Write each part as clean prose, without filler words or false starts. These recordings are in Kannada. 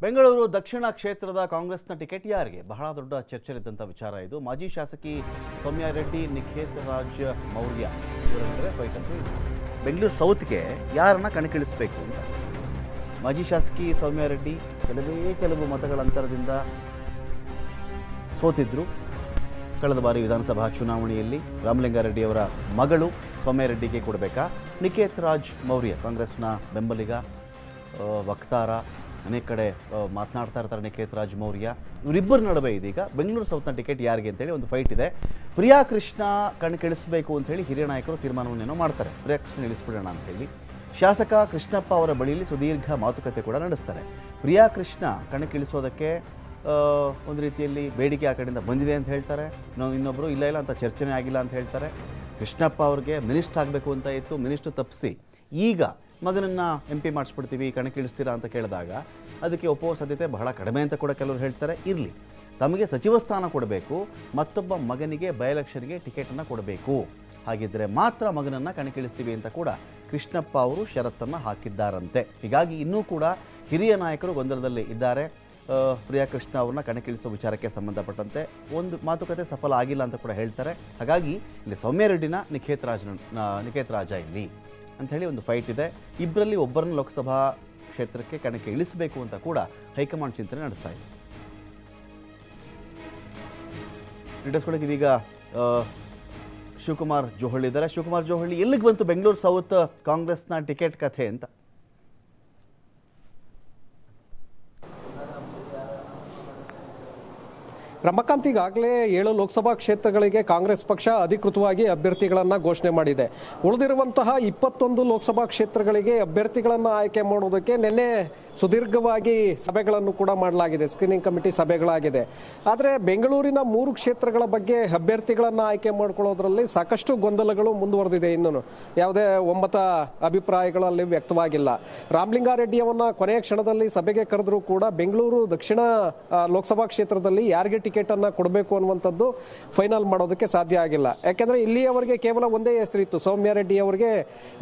ಬೆಂಗಳೂರು ದಕ್ಷಿಣ ಕ್ಷೇತ್ರದ ಕಾಂಗ್ರೆಸ್ನ ಟಿಕೆಟ್ ಯಾರಿಗೆ? ಬಹಳ ದೊಡ್ಡ ಚರ್ಚೆಯಲ್ಲಿದ್ದಂಥ ವಿಚಾರ ಇದು. ಮಾಜಿ ಶಾಸಕಿ ಸೌಮ್ಯಾ ರೆಡ್ಡಿ, ನಿಖೇತ್ ರಾಜ್ ಮೌರ್ಯ ಇವರ ನಡುವೆ ಫೈಟ್ ಅಂತೂ ಇದೆ. ಬೆಂಗಳೂರು ಸೌತ್ಗೆ ಯಾರನ್ನ ಕಣಕ್ಕಿಳಿಸಬೇಕು ಅಂತ ಮಾಜಿ ಶಾಸಕಿ ಸೌಮ್ಯಾ ರೆಡ್ಡಿ ಕೆಲವು ಮತಗಳ ಅಂತರದಿಂದ ಸೋತಿದ್ರು. ಕಳೆದ ಬಾರಿ ವಿಧಾನಸಭಾ ಚುನಾವಣೆಯಲ್ಲಿ ರಾಮಲಿಂಗಾರೆಡ್ಡಿ ಅವರ ಮಗಳು ಸೌಮ್ಯಾ ರೆಡ್ಡಿಗೆ ಕೊಡಬೇಕಾ? ನಿಖೇತ್ ರಾಜ್ ಮೌರ್ಯ ಕಾಂಗ್ರೆಸ್ನ ಬೆಂಬಲಿಗ, ವಕ್ತಾರ, ಅನೇಕ ಕಡೆ ಮಾತನಾಡ್ತಾ ಇರ್ತಾರೆ ನಿಖೇತ್ ರಾಜ್ ಮೌರ್ಯ. ಇವರಿಬ್ಬರ ನಡುವೆ ಇದೀಗ ಬೆಂಗಳೂರು ಸೌತ್ನ ಟಿಕೆಟ್ ಯಾರಿಗೆ ಅಂತೇಳಿ ಒಂದು ಫೈಟ್ ಇದೆ. ಪ್ರಿಯಾ ಕೃಷ್ಣ ಕಣಕ್ಕಿಳಿಸಬೇಕು ಅಂಥೇಳಿ ಹಿರಿಯ ನಾಯಕರು ತೀರ್ಮಾನವನ್ನೇನೋ ಮಾಡ್ತಾರೆ. ಪ್ರಿಯಾ ಕೃಷ್ಣ ಇಳಿಸ್ಬಿಡೋಣ ಅಂಥೇಳಿ ಶಾಸಕ ಕೃಷ್ಣಪ್ಪ ಅವರ ಬಳಿಯಲ್ಲಿ ಸುದೀರ್ಘ ಮಾತುಕತೆ ಕೂಡ ನಡೆಸ್ತಾರೆ. ಪ್ರಿಯಾ ಕೃಷ್ಣ ಕಣಕ್ಕಿಳಿಸೋದಕ್ಕೆ ಒಂದು ರೀತಿಯಲ್ಲಿ ಬೇಡಿಕೆ ಆ ಕಡೆಯಿಂದ ಬಂದಿದೆ ಅಂತ ಹೇಳ್ತಾರೆ. ಇನ್ನೊಬ್ಬರು ಇಲ್ಲ ಅಂತ ಚರ್ಚೆನೇ ಆಗಿಲ್ಲ ಅಂತ ಹೇಳ್ತಾರೆ. ಕೃಷ್ಣಪ್ಪ ಅವ್ರಿಗೆ ಮಿನಿಸ್ಟರ್ ಆಗಬೇಕು ಅಂತ ಇತ್ತು, ಮಿನಿಸ್ಟರ್ ತಪ್ಪಿಸಿ ಈಗ ಮಗನನ್ನು MP ಮಾಡಿಸ್ಬಿಡ್ತೀವಿ, ಕಣಕ್ಕಿಳಿಸ್ತೀರಾ ಅಂತ ಕೇಳಿದಾಗ ಅದಕ್ಕೆ ಒಪ್ಪುವ ಸಾಧ್ಯತೆ ಬಹಳ ಕಡಿಮೆ ಅಂತ ಕೂಡ ಕೆಲವರು ಹೇಳ್ತಾರೆ. ಇರಲಿ, ತಮಗೆ ಸಚಿವ ಸ್ಥಾನ ಕೊಡಬೇಕು, ಮತ್ತೊಬ್ಬ ಮಗನಿಗೆ ಬೈ ಎಲೆಕ್ಷನ್ಗೆ ಟಿಕೆಟನ್ನು ಕೊಡಬೇಕು, ಹಾಗಿದ್ದರೆ ಮಾತ್ರ ಮಗನನ್ನು ಕಣಕ್ಕಿಳಿಸ್ತೀವಿ ಅಂತ ಕೂಡ ಕೃಷ್ಣಪ್ಪ ಅವರು ಷರತ್ತನ್ನು ಹಾಕಿದ್ದಾರಂತೆ. ಹೀಗಾಗಿ ಇನ್ನೂ ಕೂಡ ಹಿರಿಯ ನಾಯಕರು ಗೊಂದಲದಲ್ಲಿ ಇದ್ದಾರೆ. ಪ್ರಿಯಾ ಕೃಷ್ಣ ಅವ್ರನ್ನ ಕಣಕ್ಕಿಳಿಸೋ ವಿಚಾರಕ್ಕೆ ಸಂಬಂಧಪಟ್ಟಂತೆ ಒಂದು ಮಾತುಕತೆ ಸಫಲ ಆಗಿಲ್ಲ ಅಂತ ಕೂಡ ಹೇಳ್ತಾರೆ. ಹಾಗಾಗಿ ಇಲ್ಲಿ ಸೌಮ್ಯಾ ರೆಡ್ಡಿನ ನಿಖೇತ್ ರಾಜ ಇಲ್ಲಿ ಅಂಥೇಳಿ ಒಂದು ಫೈಟ್ ಇದೆ. ಇಬ್ಬರಲ್ಲಿ ಒಬ್ಬರನ್ನ ಲೋಕಸಭಾ ಕ್ಷೇತ್ರಕ್ಕೆ ಕಣಕ್ಕೆ ಇಳಿಸಬೇಕು ಅಂತ ಕೂಡ ಹೈಕಮಾಂಡ್ ಚಿಂತನೆ ನಡೆಸ್ತಾ ಇದೆ. ಡೀಟೇಲ್ಸ್ಗಳಿಗೆ ಇದೀಗ ಶಿವಕುಮಾರ್ ಜೋಹಳ್ಳಿ ಇದ್ದಾರೆ. ಶಿವಕುಮಾರ್ ಜೋಹಳ್ಳಿ, ಎಲ್ಲಿಗೆ ಬಂತು ಬೆಂಗಳೂರು ಸೌತ್ ಕಾಂಗ್ರೆಸ್ನ ಟಿಕೆಟ್ ಕಥೆ ಅಂತ? ರಮಕಾಂತ್, ಈಗಾಗಲೇ 7 ಲೋಕಸಭಾ ಕ್ಷೇತ್ರಗಳಿಗೆ ಕಾಂಗ್ರೆಸ್ ಪಕ್ಷ ಅಧಿಕೃತವಾಗಿ ಅಭ್ಯರ್ಥಿಗಳನ್ನು ಘೋಷಣೆ ಮಾಡಿದೆ. ಉಳಿದಿರುವಂತಹ 21 ಲೋಕಸಭಾ ಕ್ಷೇತ್ರಗಳಿಗೆ ಅಭ್ಯರ್ಥಿಗಳನ್ನು ಆಯ್ಕೆ ಮಾಡುವುದಕ್ಕೆ ನಿನ್ನೆ ಸುದೀರ್ಘವಾಗಿ ಸಭೆಗಳನ್ನು ಕೂಡ ಮಾಡಲಾಗಿದೆ, ಸ್ಕ್ರೀನಿಂಗ್ ಕಮಿಟಿ ಸಭೆಗಳಾಗಿದೆ. ಆದರೆ ಬೆಂಗಳೂರಿನ 3 ಕ್ಷೇತ್ರಗಳ ಬಗ್ಗೆ ಅಭ್ಯರ್ಥಿಗಳನ್ನು ಆಯ್ಕೆ ಮಾಡಿಕೊಳ್ಳೋದ್ರಲ್ಲಿ ಸಾಕಷ್ಟು ಗೊಂದಲಗಳು ಮುಂದುವರೆದಿದೆ. ಇನ್ನೂ ಯಾವುದೇ ಒಮ್ಮತ ಅಭಿಪ್ರಾಯಗಳಲ್ಲಿ ವ್ಯಕ್ತವಾಗಿಲ್ಲ. ರಾಮಲಿಂಗಾರೆಡ್ಡಿಯವನ್ನ ಕೊನೆಯ ಕ್ಷಣದಲ್ಲಿ ಸಭೆಗೆ ಕರೆದರೂ ಕೂಡ ಬೆಂಗಳೂರು ದಕ್ಷಿಣ ಲೋಕಸಭಾ ಕ್ಷೇತ್ರದಲ್ಲಿ ಯಾರಿಗೆ ಟಿಕೆಟ್ ಅನ್ನ ಕೊಡಬೇಕು ಅನ್ನುವಂಥದ್ದು ಫೈನಲ್ ಮಾಡೋದಕ್ಕೆ ಸಾಧ್ಯ ಆಗಿಲ್ಲ. ಯಾಕೆಂದ್ರೆ ಇಲ್ಲಿಯವರೆಗೆ ಕೇವಲ ಒಂದೇ ಹೆಸರಿತ್ತು, ಸೌಮ್ಯಾ ರೆಡ್ಡಿ ಅವರಿಗೆ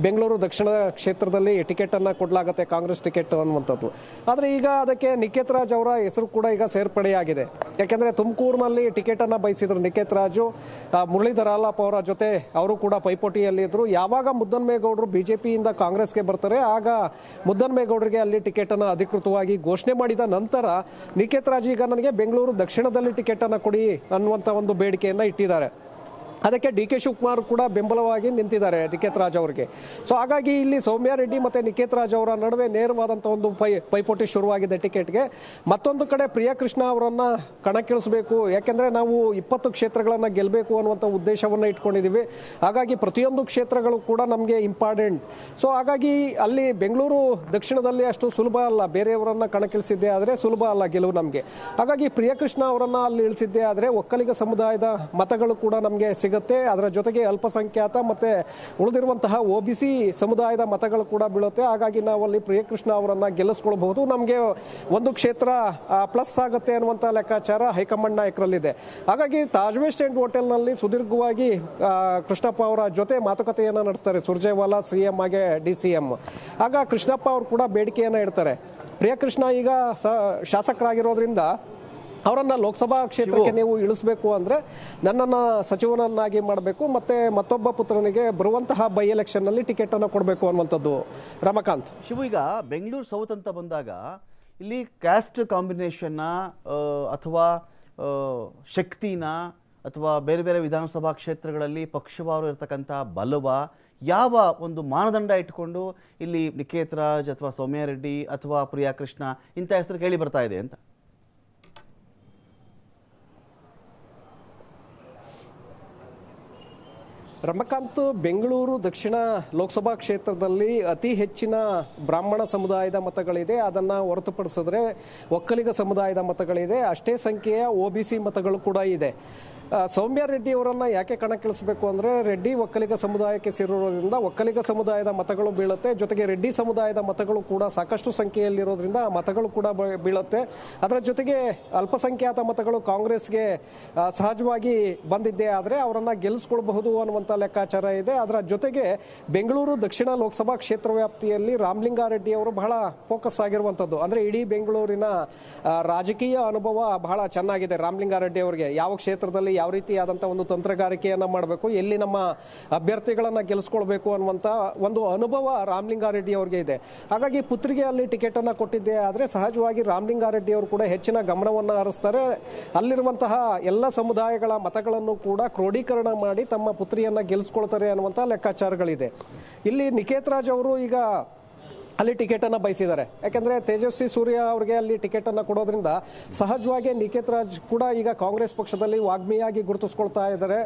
ಬೆಂಗಳೂರು ದಕ್ಷಿಣ ಕ್ಷೇತ್ರದಲ್ಲಿ ಟಿಕೆಟ್ ಅನ್ನ ಕೊಡಲಾಗುತ್ತೆ, ಕಾಂಗ್ರೆಸ್ ಟಿಕೆಟ್ ಅನ್ನುವಂಥದ್ದು. ಆದ್ರೆ ಈಗ ಅದಕ್ಕೆ ನಿಖೇತ್ ರಾಜ್ ಅವರ ಹೆಸರು ಕೂಡ ಈಗ ಸೇರ್ಪಡೆಯಾಗಿದೆ. ಯಾಕೆಂದ್ರೆ ತುಮಕೂರಿನಲ್ಲಿ ಟಿಕೆಟ್ ಅನ್ನ ಬಯಸಿದ್ರು ನಿಖೇತ್ ರಾಜು, ಮುರಳೀಧರ್ ಆಲಾಪ್ ಅವರ ಜೊತೆ ಅವರು ಕೂಡ ಪೈಪೋಟಿಯಲ್ಲಿ ಇದ್ರು. ಯಾವಾಗ ಮುದ್ದನ್ಮೇಗೌಡರು ಬಿಜೆಪಿಯಿಂದ ಕಾಂಗ್ರೆಸ್ಗೆ ಬರ್ತಾರೆ, ಆಗ ಮುದ್ದನ್ಮೇಗೌಡರಿಗೆ ಅಲ್ಲಿ ಟಿಕೆಟ್ ಅನ್ನ ಅಧಿಕೃತವಾಗಿ ಘೋಷಣೆ ಮಾಡಿದ ನಂತರ ನಿಖೇತ್ ರಾಜ್ ಈಗ ನನಗೆ ಬೆಂಗಳೂರು ದಕ್ಷಿಣದಲ್ಲಿ ಟಿಕೆಟ್ ಅನ್ನ ಕೊಡಿ ಅನ್ನುವಂತ ಒಂದು ಬೇಡಿಕೆಯನ್ನ ಇಟ್ಟಿದ್ದಾರೆ. ಅದಕ್ಕೆ DK ಶಿವಕುಮಾರ್ ಕೂಡ ಬೆಂಬಲವಾಗಿ ನಿಂತಿದ್ದಾರೆ ನಿಖೇತ್ ರಾಜ್ ಅವರಿಗೆ. ಸೊ ಹಾಗಾಗಿ ಇಲ್ಲಿ ಸೌಮ್ಯಾ ರೆಡ್ಡಿ ಮತ್ತೆ ನಿಖೇತ್ ರಾಜ್ ಅವರ ನಡುವೆ ನೇರವಾದಂತಹ ಒಂದು ಪೈಪೋಟಿ ಶುರುವಾಗಿದೆ ಟಿಕೆಟ್ಗೆ. ಮತ್ತೊಂದು ಕಡೆ ಪ್ರಿಯಾ ಕೃಷ್ಣ ಅವರನ್ನ ಕಣಕ್ಕಿಳಿಸಬೇಕು, ಯಾಕೆಂದ್ರೆ ನಾವು 20 ಕ್ಷೇತ್ರಗಳನ್ನ ಗೆಲ್ಲಬೇಕು ಅನ್ನುವಂಥ ಉದ್ದೇಶವನ್ನ ಇಟ್ಕೊಂಡಿದೀವಿ. ಹಾಗಾಗಿ ಪ್ರತಿಯೊಂದು ಕ್ಷೇತ್ರಗಳು ಕೂಡ ನಮಗೆ ಇಂಪಾರ್ಟೆಂಟ್. ಸೊ ಹಾಗಾಗಿ ಅಲ್ಲಿ ಬೆಂಗಳೂರು ದಕ್ಷಿಣದಲ್ಲಿ ಅಷ್ಟು ಸುಲಭ ಅಲ್ಲ, ಬೇರೆಯವರನ್ನ ಕಣಕ್ಕಿಳಿಸಿದ್ದೇ ಆದ್ರೆ ಸುಲಭ ಅಲ್ಲ ಗೆಲುವು ನಮಗೆ. ಹಾಗಾಗಿ ಪ್ರಿಯಾ ಕೃಷ್ಣ ಅವರನ್ನ ಅಲ್ಲಿ ಇಳಿಸಿದ್ದೇ ಆದ್ರೆ ಒಕ್ಕಲಿಗ ಸಮುದಾಯದ ಮತಗಳು ಕೂಡ ನಮಗೆ ಸಿಗುತ್ತೆ. ಅದರ ಜೊತೆಗೆ ಅಲ್ಪಸಂಖ್ಯಾತ ಮತ್ತೆ ಉಳಿದಿರುವಂತಹ OBC ಸಮುದಾಯದ ಮತಗಳು ಕೂಡ ಬೀಳುತ್ತೆ. ಹಾಗಾಗಿ ನಾವು ಅಲ್ಲಿ ಪ್ರಿಯಕೃಷ್ಣ ಅವರನ್ನ ಗೆಲ್ಲಿಸ್ಕೊಳ್ಬಹುದು, ನಮಗೆ ಒಂದು ಕ್ಷೇತ್ರ ಪ್ಲಸ್ ಆಗುತ್ತೆ ಅನ್ನುವಂತ ಲೆಕ್ಕಾಚಾರ ಹೈಕಮಾಂಡ್ ನಾಯಕರಲ್ಲಿದೆ. ಹಾಗಾಗಿ ತಾಜ್ ವೆಸ್ಟ್ ಎಂಡ್ ಹೋಟೆಲ್ನಲ್ಲಿ ಸುದೀರ್ಘವಾಗಿ ಕೃಷ್ಣಪ್ಪ ಅವರ ಜೊತೆ ಮಾತುಕತೆಯನ್ನ ನಡೆಸ್ತಾರೆ ಸುರ್ಜೇವಾಲಾ CM ಹಾಗೆ DCM. ಆಗ ಕೃಷ್ಣಪ್ಪ ಅವರು ಕೂಡ ಬೇಡಿಕೆಯನ್ನ ಇಡ್ತಾರೆ. ಪ್ರಿಯಕೃಷ್ಣ ಈಗ ಶಾಸಕರಾಗಿರೋದ್ರಿಂದ ಅವರನ್ನ ಲೋಕಸಭಾ ಕ್ಷೇತ್ರಕ್ಕೆ ನೀವು ಇಳಿಸಬೇಕು ಅಂದ್ರೆ ನನ್ನನ್ನ ಸಚಿವನನ್ನಾಗಿ ಮಾಡಬೇಕು, ಮತ್ತೆ ಮತ್ತೊಬ್ಬ ಪುತ್ರನಿಗೆ ಬರುವಂತಹ ಬೈ ಎಲೆಕ್ಷನ್ ನಲ್ಲಿ ಟಿಕೆಟ್ ಅನ್ನು ಕೊಡಬೇಕು ಅನ್ನುವಂಥದ್ದು. ರಮಕಾಂತ್, ಶಿವು, ಈಗ ಬೆಂಗಳೂರು ಸೌತ್ ಅಂತ ಬಂದಾಗ ಇಲ್ಲಿ ಕ್ಯಾಸ್ಟ್ ಕಾಂಬಿನೇಷನ್ನ ಅಥವಾ ಶಕ್ತಿನ ಅಥವಾ ಬೇರೆ ಬೇರೆ ವಿಧಾನಸಭಾ ಕ್ಷೇತ್ರಗಳಲ್ಲಿ ಪಕ್ಷವಾರು ಇರತಕ್ಕಂಥ ಬಲವ ಯಾವ ಒಂದು ಮಾನದಂಡ ಇಟ್ಕೊಂಡು ಇಲ್ಲಿ ನಿಖೇತ್ ರಾಜ್ ಅಥವಾ ಸೌಮ್ಯಾ ರೆಡ್ಡಿ ಅಥವಾ ಪ್ರಿಯಾ ಕೃಷ್ಣ ಇಂಥ ಹೆಸರು ಕೇಳಿ ಬರ್ತಾ ಇದೆ ಅಂತ? ರಮಕಾಂತ್, ಬೆಂಗಳೂರು ದಕ್ಷಿಣ ಲೋಕಸಭಾ ಕ್ಷೇತ್ರದಲ್ಲಿ ಅತಿ ಹೆಚ್ಚಿನ ಬ್ರಾಹ್ಮಣ ಸಮುದಾಯದ ಮತಗಳಿದೆ. ಅದನ್ನ ಹೊರತುಪಡಿಸಿದ್ರೆ ಒಕ್ಕಲಿಗ ಸಮುದಾಯದ ಮತಗಳಿದೆ. ಅಷ್ಟೇ ಸಂಖ್ಯೆಯ OBC ಮತಗಳು ಕೂಡ ಇದೆ. ಸೌಮ್ಯ ರೆಡ್ಡಿ ಅವರನ್ನ ಯಾಕೆ ಕಣಕ್ಕಿಳಿಸಬೇಕು ಅಂದ್ರೆ ರೆಡ್ಡಿ ಒಕ್ಕಲಿಗ ಸಮುದಾಯಕ್ಕೆ ಸೇರಿರೋದ್ರಿಂದ ಒಕ್ಕಲಿಗ ಸಮುದಾಯದ ಮತಗಳು ಬೀಳುತ್ತೆ, ಜೊತೆಗೆ ರೆಡ್ಡಿ ಸಮುದಾಯದ ಮತಗಳು ಕೂಡ ಸಾಕಷ್ಟು ಸಂಖ್ಯೆಯಲ್ಲಿರೋದ್ರಿಂದ ಆ ಮತಗಳು ಕೂಡ ಬೀಳುತ್ತೆ. ಅದರ ಜೊತೆಗೆ ಅಲ್ಪಸಂಖ್ಯಾತ ಮತಗಳು ಕಾಂಗ್ರೆಸ್ಗೆ ಸಹಜವಾಗಿ ಬಂದಿದ್ದೇ ಆದರೆ ಅವರನ್ನ ಗೆಲ್ಲಿಸ್ಕೊಳ್ಬಹುದು ಅನ್ನುವಂಥ ಲೆಕ್ಕಾಚಾರ ಇದೆ. ಅದರ ಜೊತೆಗೆ ಬೆಂಗಳೂರು ದಕ್ಷಿಣ ಲೋಕಸಭಾ ಕ್ಷೇತ್ರ ವ್ಯಾಪ್ತಿಯಲ್ಲಿ ರಾಮಲಿಂಗಾರೆಡ್ಡಿ ಅವರು ಬಹಳ ಫೋಕಸ್ ಆಗಿರುವಂತದ್ದು. ಅಂದ್ರೆ ಇಡೀ ಬೆಂಗಳೂರಿನ ರಾಜಕೀಯ ಅನುಭವ ಬಹಳ ಚೆನ್ನಾಗಿದೆ ರಾಮಲಿಂಗಾರೆಡ್ಡಿ ಅವರಿಗೆ. ಯಾವ ಕ್ಷೇತ್ರದಲ್ಲಿ ಯಾವ ರೀತಿಯಾದಂತಹ ಒಂದು ತಂತ್ರಗಾರಿಕೆಯನ್ನ ಮಾಡಬೇಕು, ಎಲ್ಲಿ ನಮ್ಮ ಅಭ್ಯರ್ಥಿಗಳನ್ನ ಗೆಲ್ಲಿಸ್ಕೊಳ್ಬೇಕು ಅನ್ನುವಂತ ಒಂದು ಅನುಭವ ರಾಮಲಿಂಗಾರೆಡ್ಡಿ ಅವರಿಗೆ ಇದೆ. ಹಾಗಾಗಿ ಪುತ್ರಿಗೆ ಅಲ್ಲಿ ಟಿಕೆಟ್ ಅನ್ನ ಕೊಟ್ಟಿದ್ದೆ ಆದ್ರೆ ಸಹಜವಾಗಿ ರಾಮಲಿಂಗಾರೆಡ್ಡಿ ಅವರು ಕೂಡ ಹೆಚ್ಚಿನ ಗಮನವನ್ನ ಹರಿಸ್ತಾರೆ. ಅಲ್ಲಿರುವಂತಹ ಎಲ್ಲ ಸಮುದಾಯಗಳ ಮತಗಳನ್ನು ಕೂಡ ಕ್ರೋಢೀಕರಣ ಮಾಡಿ ತಮ್ಮ ಪುತ್ರಿಯನ್ನ ಗೆಲ್ಲಿಸ್ಕೊಳ್ತಾರೆ ಅನ್ನುವಂತ ಲೆಕ್ಕಾಚಾರಗಳಿದೆ. ಇಲ್ಲಿ ನಿಕೇತ್ ರಾಜ್ ಅವರು ಈಗ ಅಲ್ಲಿ ಟಿಕೆಟ್ ಅನ್ನ ಬಯಸಿದ್ದಾರೆ. ಯಾಕಂದ್ರೆ ತೇಜಸ್ವಿ ಸೂರ್ಯ ಅವರಿಗೆ ಅಲ್ಲಿ ಟಿಕೆಟ್ ಅನ್ನ ಕೊಡೋದ್ರಿಂದ ಸಹಜವಾಗಿ ನಿಕೇತ್ ರಾಜ್ ಕೂಡ ಈಗ ಕಾಂಗ್ರೆಸ್ ಪಕ್ಷದಲ್ಲಿ ವಾಗ್ಮಿಯಾಗಿ ಗುರುತಿಸ್ಕೊಳ್ತಾ ಇದ್ದಾರೆ.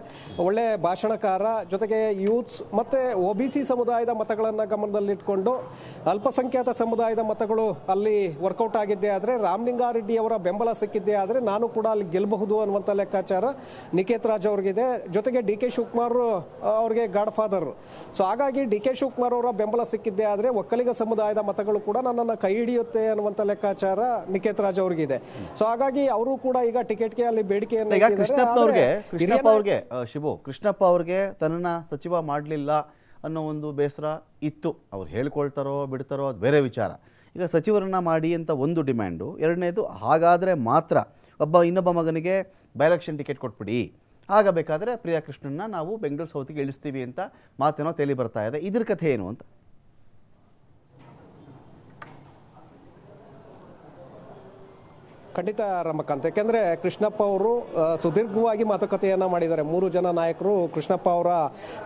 ಒಳ್ಳೆ ಭಾಷಣಕಾರ, ಜೊತೆಗೆ ಯೂತ್ಸ್ ಮತ್ತೆ ಒಬಿಸಿ ಸಮುದಾಯದ ಮತಗಳನ್ನ ಗಮನದಲ್ಲಿಟ್ಕೊಂಡು ಅಲ್ಪಸಂಖ್ಯಾತ ಸಮುದಾಯದ ಮತಗಳು ಅಲ್ಲಿ ವರ್ಕೌಟ್ ಆಗಿದ್ದೇ ಆದ್ರೆ ರಾಮಲಿಂಗಾರೆಡ್ಡಿ ಅವರ ಬೆಂಬಲ ಸಿಕ್ಕಿದ್ದೇ ಆದ್ರೆ ನಾನು ಕೂಡ ಅಲ್ಲಿ ಗೆಲ್ಲಬಹುದು ಅನ್ನುವಂತ ಲೆಕ್ಕಾಚಾರ ನಿಕೇತ್ ರಾಜ್ ಅವ್ರಿಗಿದೆ. ಜೊತೆಗೆ ಡಿ ಕೆ ಶಿವಕುಮಾರ್ ಅವ್ರಿಗೆ ಗಾಡ್ ಫಾದರ್. ಸೊ ಹಾಗಾಗಿ ಡಿ ಕೆ ಶಿವಕುಮಾರ್ ಅವರ ಬೆಂಬಲ ಸಿಕ್ಕಿದ್ದೇ ಆದ್ರೆ ಒಕ್ಕಲಿಗ ಸಮುದಾಯದ ಮತಗಳು ಕೂಡ ನನ್ನನ್ನು ಕೈ ಹಿಡಿಯುತ್ತೆ ಅನ್ನುವಂತ ಲೆಕ್ಕಾಚಾರ ನಿಕೇತ್ ರಾಜ್ ಅವ್ರಿಗಿದೆ. ಸೊ ಹಾಗಾಗಿ ಅವರು ಕೂಡ ಈಗ ಟಿಕೆಟ್ಗೆ ಅಲ್ಲಿ ಬೇಡಿಕೆಯನ್ನು ಈಗ ಕೃಷ್ಣಪ್ಪ ಅವ್ರಿಗೆ ಶಿವು ಕೃಷ್ಣಪ್ಪ ಅವ್ರಿಗೆ ತನ್ನನ್ನ ಸಚಿವ ಮಾಡಲಿಲ್ಲ ಅನ್ನೋ ಒಂದು ಬೇಸರ ಇತ್ತು. ಅವ್ರು ಹೇಳ್ಕೊಳ್ತಾರೋ ಬಿಡ್ತಾರೋ ಅದು ಬೇರೆ ವಿಚಾರ. ಈಗ ಸಚಿವರನ್ನ ಮಾಡಿ ಅಂತ ಒಂದು ಡಿಮ್ಯಾಂಡು, ಎರಡನೇದು ಹಾಗಾದರೆ ಮಾತ್ರ ಇನ್ನೊಬ್ಬ ಮಗನಿಗೆ ಬೈ ಎಲೆಕ್ಷನ್ ಟಿಕೆಟ್ ಕೊಟ್ಬಿಡಿ, ಆಗ ಬೇಕಾದರೆ ಪ್ರಿಯಾ ಕೃಷ್ಣನ್ನ ನಾವು ಬೆಂಗಳೂರು ಸೌತ್ಗೆ ಇಳಿಸ್ತೀವಿ ಅಂತ ಮಾತೇನೋ ತೇಲಿ ಬರ್ತಾ ಇದೆ. ಇದ್ರ ಕಥೆ ಏನು ಅಂತ? ಖಂಡಿತ ರಮಕಾಂತ್, ಯಾಕೆಂದ್ರೆ ಕೃಷ್ಣಪ್ಪ ಅವರು ಸುದೀರ್ಘವಾಗಿ ಮಾತುಕತೆಯನ್ನ ಮಾಡಿದ್ದಾರೆ. 3 ಜನ ನಾಯಕರು ಕೃಷ್ಣಪ್ಪ ಅವರ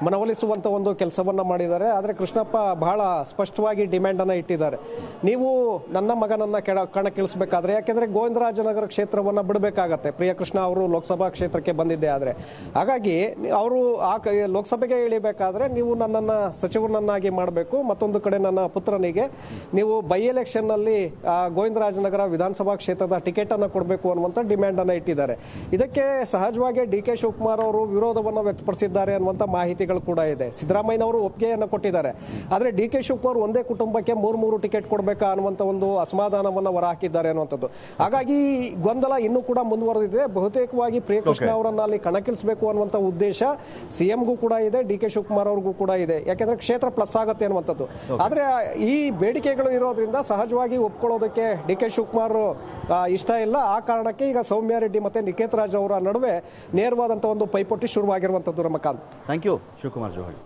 ಮನವೊಲಿಸುವಂತ ಒಂದು ಕೆಲಸವನ್ನ ಮಾಡಿದ್ದಾರೆ. ಆದ್ರೆ ಕೃಷ್ಣಪ್ಪ ಬಹಳ ಸ್ಪಷ್ಟವಾಗಿ ಡಿಮ್ಯಾಂಡ್ ಅನ್ನ ಇಟ್ಟಿದ್ದಾರೆ. ನೀವು ನನ್ನ ಮಗನನ್ನ ಕಣಕ್ಕಿಳಿಸಬೇಕಾದ್ರೆ, ಯಾಕೆಂದ್ರೆ ಗೋವಿಂದರಾಜನಗರ ಕ್ಷೇತ್ರವನ್ನ ಬಿಡಬೇಕಾಗತ್ತೆ ಪ್ರಿಯಕೃಷ್ಣ ಅವರು ಲೋಕಸಭಾ ಕ್ಷೇತ್ರಕ್ಕೆ ಬಂದಿದ್ದೆ ಆದ್ರೆ. ಹಾಗಾಗಿ ಅವರು ಆ ಲೋಕಸಭೆಗೆ ಇಳಿಬೇಕಾದ್ರೆ ನೀವು ನನ್ನನ್ನ ಸಚಿವರನ್ನಾಗಿ ಮಾಡಬೇಕು, ಮತ್ತೊಂದು ಕಡೆ ನನ್ನ ಪುತ್ರನಿಗೆ ನೀವು ಬೈ ಎಲೆಕ್ಷನ್ ನಲ್ಲಿ ಗೋವಿಂದರಾಜನಗರ ವಿಧಾನಸಭಾ ಕ್ಷೇತ್ರದ ಟಿಕೆಟ್ ಅನ್ನ ಕೊಡಬೇಕು ಅನ್ನುವಂತ ಡಿಮ್ಯಾಂಡ್ ಅನ್ನ ಇಟ್ಟಿದ್ದಾರೆ. ಇದಕ್ಕೆ ಸಹಜವಾಗಿ ಡಿ ಕೆ ಶಿವಕುಮಾರ್ ಅವರು ವಿರೋಧವನ್ನು ವ್ಯಕ್ತಪಡಿಸಿದ್ದಾರೆ ಅನ್ನುವಂತ ಮಾಹಿತಿಗಳು ಕೂಡ ಇದೆ. ಸಿದ್ದರಾಮಯ್ಯ ಅವರು ಒಪ್ಪಿಗೆಯನ್ನು ಕೊಟ್ಟಿದ್ದಾರೆ. ಆದ್ರೆ ಡಿ ಕೆ ಶಿವಕುಮಾರ್ ಒಂದೇ ಕುಟುಂಬಕ್ಕೆ 3 ಟಿಕೆಟ್ ಕೊಡಬೇಕಾ ಅನ್ನುವಂತ ಒಂದು ಅಸಮಾಧಾನವನ್ನು ಹೊರಹಾಕಿದ್ದಾರೆ ಅನ್ನುವಂಥದ್ದು. ಹಾಗಾಗಿ ಗೊಂದಲ ಇನ್ನೂ ಕೂಡ ಮುಂದುವರೆದಿದೆ. ಬಹುತೇಕವಾಗಿ ಪ್ರಿಯಕೃಷ್ಣ ಅವರನ್ನ ಅಲ್ಲಿ ಕಣಕ್ಕಿಳಿಸಬೇಕು ಅನ್ನುವಂತ ಉದ್ದೇಶ ಸಿಎಂಗೂ ಕೂಡ ಇದೆ, ಡಿ ಕೆ ಶಿವಕುಮಾರ್ ಅವ್ರಿಗೂ ಕೂಡ ಇದೆ. ಯಾಕೆಂದ್ರೆ ಕ್ಷೇತ್ರ ಪ್ಲಸ್ ಆಗುತ್ತೆ ಅನ್ನುವಂಥದ್ದು. ಆದ್ರೆ ಈ ಬೇಡಿಕೆಗಳು ಇರೋದ್ರಿಂದ ಸಹಜವಾಗಿ ಒಪ್ಕೊಳ್ಳೋದಕ್ಕೆ ಡಿ ಕೆ ಶಿವಕುಮಾರ್ ಇಷ್ಟ ಇಲ್ಲ. ಆ ಕಾರಣಕ್ಕೆ ಈಗ ಸೌಮ್ಯ ರೆಡ್ಡಿ ಮತ್ತೆ ನಿಕೇತ್ ರಾಜ್ ಅವರ ನಡುವೆ ನೇರವಾದಂತಹ ಒಂದು ಪೈಪೋಟಿ ಶುರುವಾಗಿರುವಂತದ್ದು. Ramakant, thank you Shivakumar ಜೋಹಳಿ.